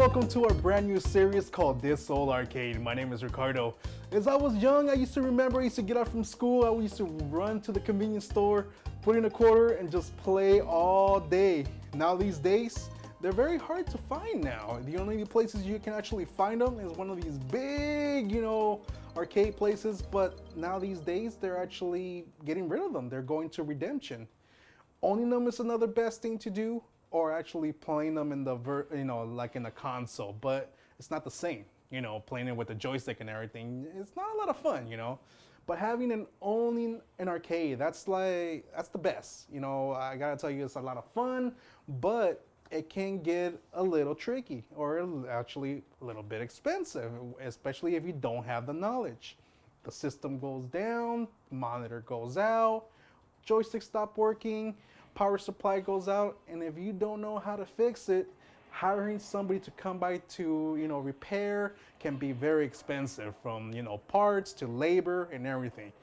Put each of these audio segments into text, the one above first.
welcome to our brand new series called This Old Arcade. My name is Ricardo. As I was young, I used to get out from school, I used to run to the convenience store, put in a quarter and just play all day. Now these days, they're very hard to find now. The only places you can actually find them is one of these big, arcade places, but now these days they're actually getting rid of them. They're going to redemption. Owning them is another best thing to do, or actually playing them in the like in the console, but it's not the same. Playing it with the joystick and everything, it's not a lot of fun. But owning an arcade, that's the best. I gotta tell you, it's a lot of fun, but it can get a little tricky, or actually a little bit expensive, especially if you don't have the knowledge. The system goes down, monitor goes out, joystick stop working, power supply goes out, and if you don't know how to fix it, hiring somebody to come by to repair can be very expensive, from parts to labor and everything.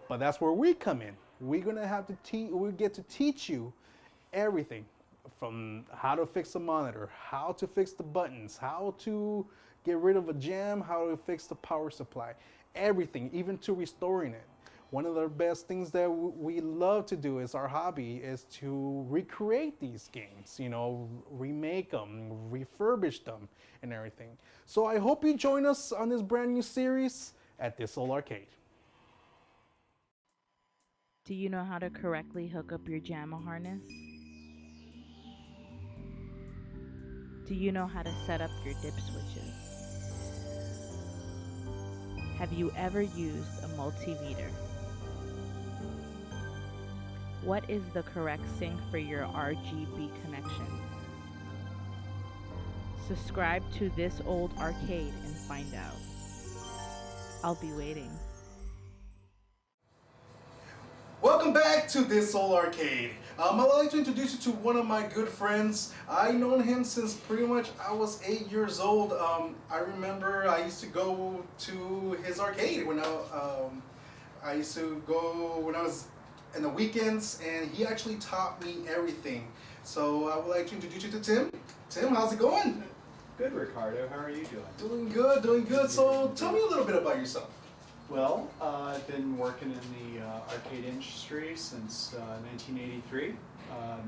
But that's where we come in. We're gonna have to we get to teach you everything, from how to fix a monitor, how to fix the buttons, how to get rid of a jam, how to fix the power supply, everything, even to restoring it. One of the best things that we love to do as our hobby is to recreate these games, remake them, refurbish them, and everything. So I hope you join us on this brand new series at This Old Arcade. Do you know how to correctly hook up your JAMA harness? Do you know how to set up your dip switches? Have you ever used a multimeter? What is the correct sync for your RGB connection? Subscribe to This Old Arcade and find out. I'll be waiting. Welcome back to This Old Arcade. I'd like to introduce you to one of my good friends. I've known him since pretty much I was 8 years old. I remember I used to go to his arcade when I used to go when I was in the weekends, and he actually taught me everything. So I would like to introduce you to Tim. Tim, how's it going? Good, Ricardo. How are you doing? Doing good. So tell me a little bit about yourself. Well, I've been working in the arcade industry since 1983.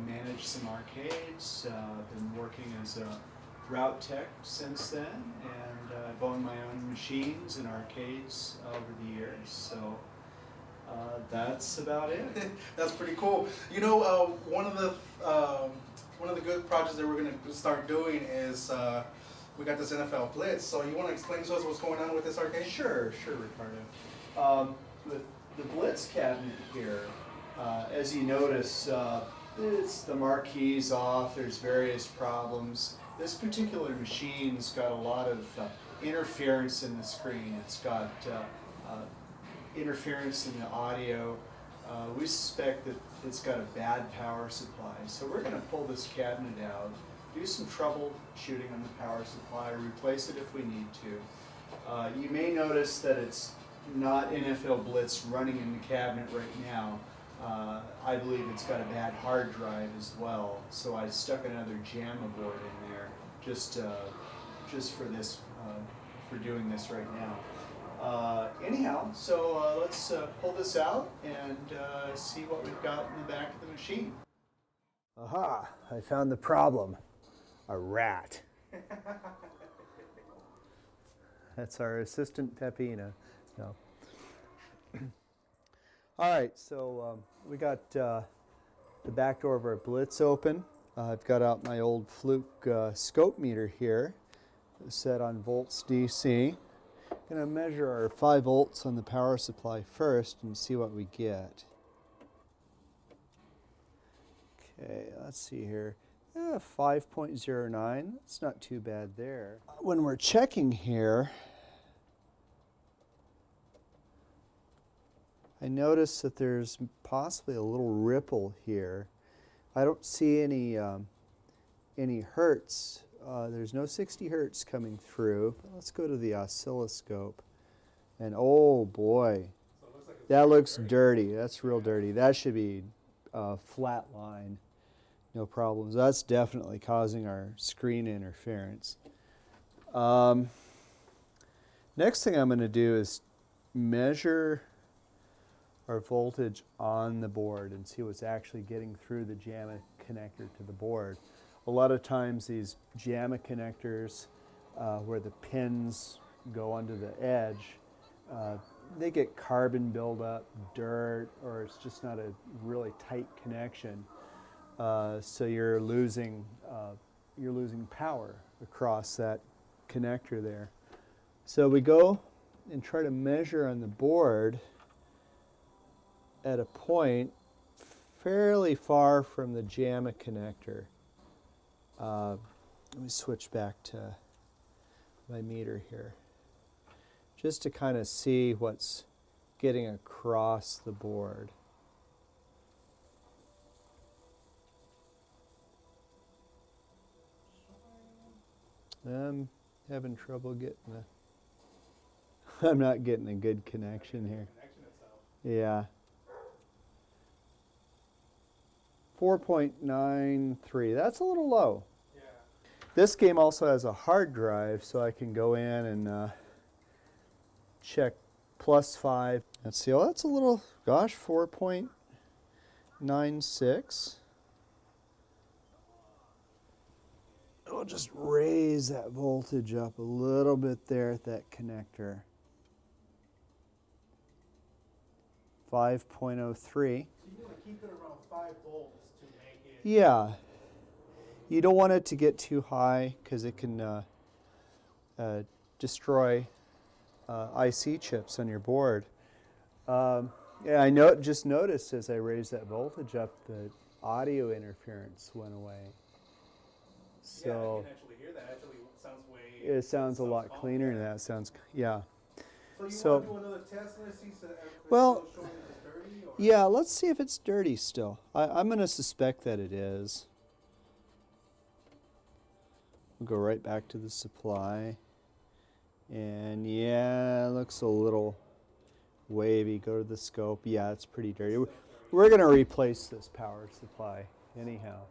Managed some arcades, been working as a route tech since then, and I've owned my own machines and arcades over the years. So that's about it. That's pretty cool. One of the good projects that we're going to start doing is we got this NFL Blitz. So you want to explain to us what's going on with this arcade? Sure, Ricardo. The Blitz cabinet here, as you notice, the marquee's off. There's various problems. This particular machine's got a lot of interference in the screen. It's got interference in the audio. We suspect that it's got a bad power supply. So we're going to pull this cabinet out, do some troubleshooting on the power supply, replace it if we need to. You may notice that it's not NFL Blitz running in the cabinet right now. I believe it's got a bad hard drive as well. So I stuck another JAMA board in there just for this, for doing this right now. Anyhow, so let's pull this out and see what we've got in the back of the machine. Aha, I found the problem. A rat. That's our assistant Pepina. No. All right, so we got the back door of our Blitz open. I've got out my old Fluke scope meter here, set on volts DC. I'm going to measure our 5 volts on the power supply first and see what we get. Okay, let's see here. 5.09, that's not too bad there. When we're checking here, I notice that there's possibly a little ripple here. I don't see any hertz. There's no 60 hertz coming through. Let's go to the oscilloscope. And oh boy, so it looks like that looks dirty. That's real dirty. That should be a flat line. No problems. That's definitely causing our screen interference. Next thing I'm going to do is measure our voltage on the board and see what's actually getting through the JAMA connector to the board. A lot of times these JAMA connectors where the pins go under the edge, they get carbon buildup, dirt, or it's just not a really tight connection. So you're losing power across that connector there. So we go and try to measure on the board at a point fairly far from the JAMA connector. Let me switch back to my meter here, just to kind of see what's getting across the board. I'm having trouble getting I'm not getting a good connection here. Yeah. 4.93, that's a little low. Yeah. This game also has a hard drive, so I can go in and check +5. Let's see, oh, that's a little, gosh, 4.96. We'll just raise that voltage up a little bit there at that connector. 5.03. So you want to keep it around 5 volts to make it... Yeah. You don't want it to get too high because it can destroy IC chips on your board. Yeah, I just noticed as I raised that voltage up, the audio interference went away. So yeah, I can actually hear that. Actually, it sounds a lot cleaner. That sounds, yeah. So you want to do another test and see if it's well, still showing it's dirty? Or? Yeah, let's see if it's dirty still. I'm going to suspect that it is. We'll go right back to the supply. And yeah, it looks a little wavy. Go to the scope. Yeah, it's pretty dirty. We're going to replace this power supply anyhow.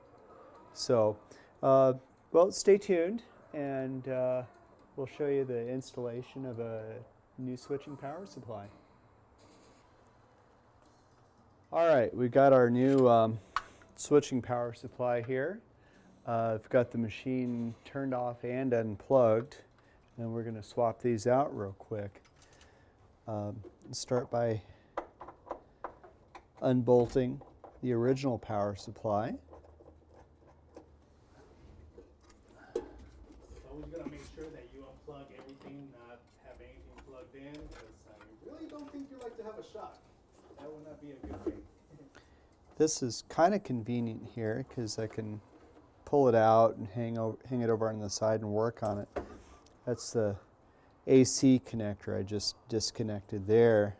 So, well, stay tuned, and we'll show you the installation of a new switching power supply. All right, we got our new switching power supply here. I've got the machine turned off and unplugged, and we're going to swap these out real quick. Start by unbolting the original power supply. Always got to make sure that you unplug everything, not have anything plugged in, because I really don't think you like to have a shock. That would not be a good thing. This is kind of convenient here because I can pull it out and hang it over on the side and work on it. That's the AC connector I just disconnected there.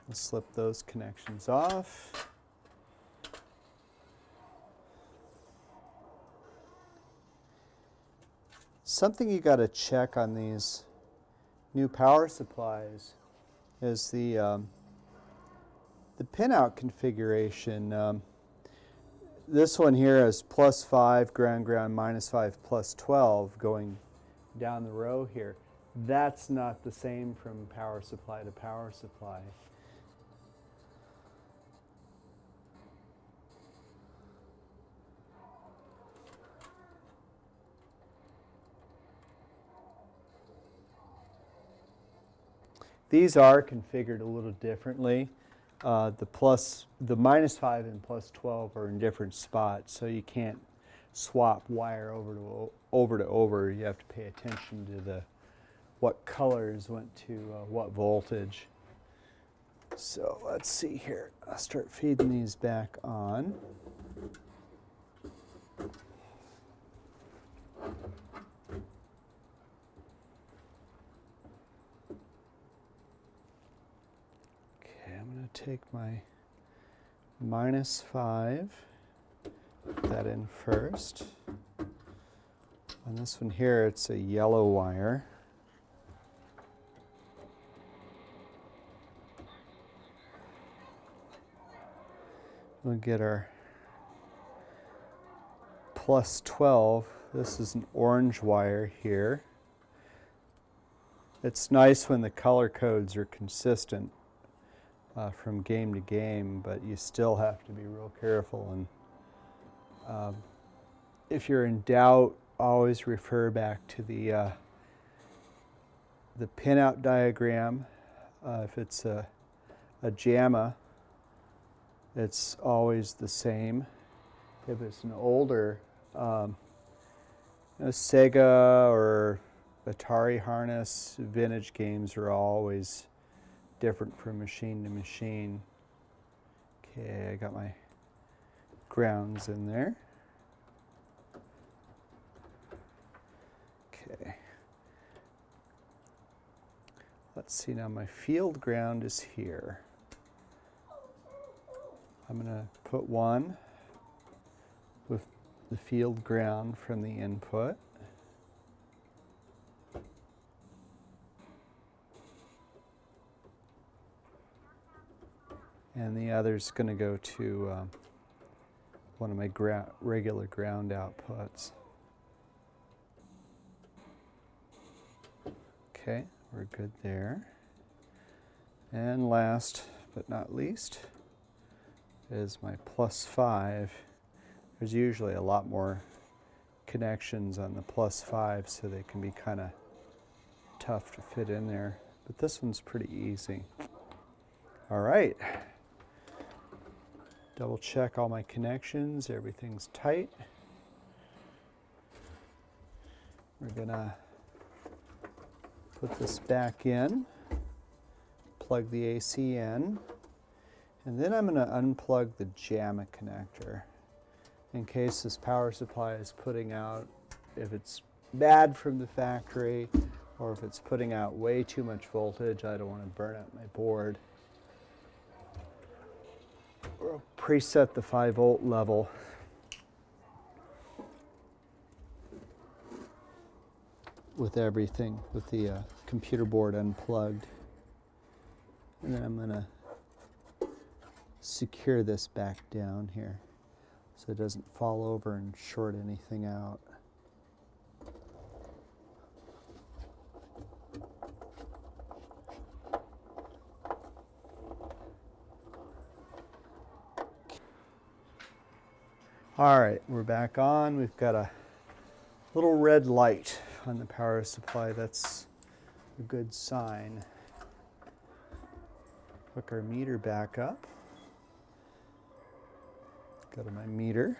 I'll slip those connections off. Something you got to check on these new power supplies is the pinout configuration. This one here is +5 ground, -5 +12 going down the row here. That's not the same from power supply to power supply. These are configured a little differently. The -5 and +12 are in different spots, so you can't swap wire over to over. You have to pay attention to what colors went to what voltage. So let's see here. I'll start feeding these back on. Take my -5, put that in first. On this one here, it's a yellow wire. we'll get our plus 12. This is an orange wire here. It's nice when the color codes are consistent from game to game, but you still have to be real careful. And if you're in doubt, always refer back to the pinout diagram. If it's a JAMA, it's always the same. If it's an older Sega or Atari harness, vintage games are always different from machine to machine. Okay, I got my grounds in there. Okay. Let's see, now my field ground is here. I'm going to put one with the field ground from the input. And the other's going to go to one of my regular ground outputs. Okay, we're good there. And last but not least is my plus 5. There's usually a lot more connections on the plus 5, so they can be kind of tough to fit in there. But this one's pretty easy. All right. Double check all my connections, everything's tight. We're gonna put this back in, plug the AC in, and then I'm gonna unplug the JAMA connector in case this power supply is putting out, if it's bad from the factory or if it's putting out way too much voltage, I don't want to burn out my board. We'll preset the 5 volt level. With everything, with the computer board unplugged. And then I'm going to secure this back down here so it doesn't fall over and short anything out. All right, we're back on. We've got a little red light on the power supply. That's a good sign. Hook our meter back up. Go to my meter.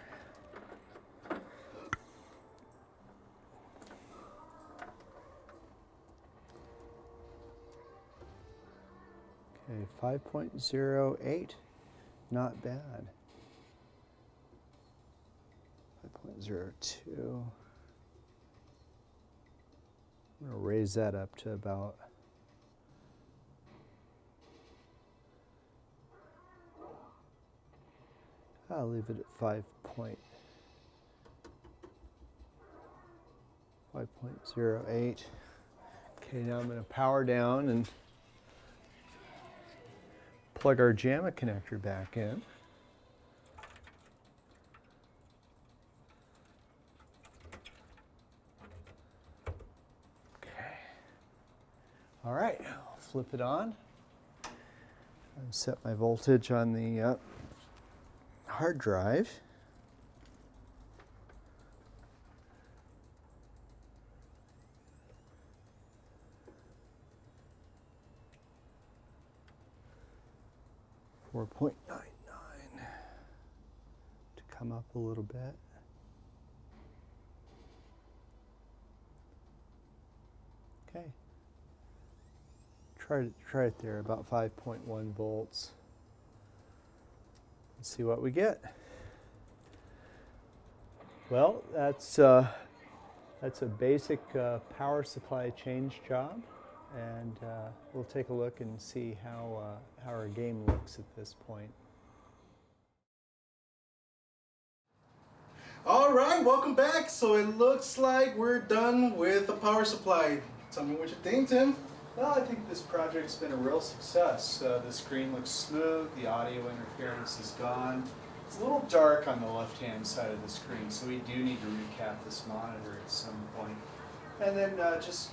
Okay, 5.08, not bad. 5.02. I'm going to raise that up to about I'll leave it at 5.08. Okay, now I'm going to power down and plug our JAMA connector back in. Okay. All right, I'll flip it on. And set my voltage on the hard drive. .99 to come up a little bit. Okay. Try it there, about 5.1 volts. Let's see what we get. Well, that's a basic power supply change job, and we'll take a look and see how our game looks at this point. All right, welcome back. So it looks like we're done with the power supply. Tell me what you think, Tim. Well, I think this project's been a real success. The screen looks smooth, the audio interference is gone. It's a little dark on the left-hand side of the screen, so we do need to recap this monitor at some point. And then just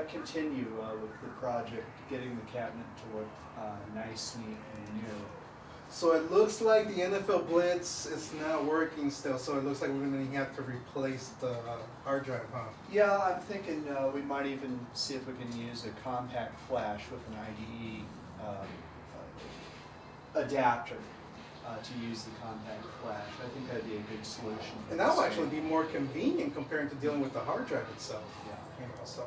continue with the project, getting the cabinet to look nice, neat, and new. So it looks like the NFL Blitz is not working still, so it looks like we're going to have to replace the hard drive, huh? Yeah, I'm thinking we might even see if we can use a compact flash with an IDE adapter to use the compact flash. I think that'd be a good solution. And that will actually be more convenient compared to dealing with the hard drive itself. Yeah. You know, so.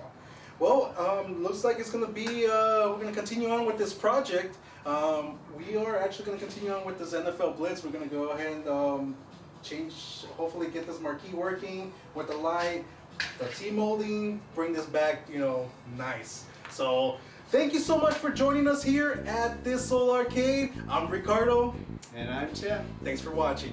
Well, looks like it's going to be, we're going to continue on with this project. We are actually going to continue on with this NFL Blitz. We're going to go ahead and change, hopefully get this marquee working with the light, the T-molding, bring this back, you know, nice. So thank you so much for joining us here at This Old Arcade. I'm Ricardo. And I'm Tim. Thanks for watching.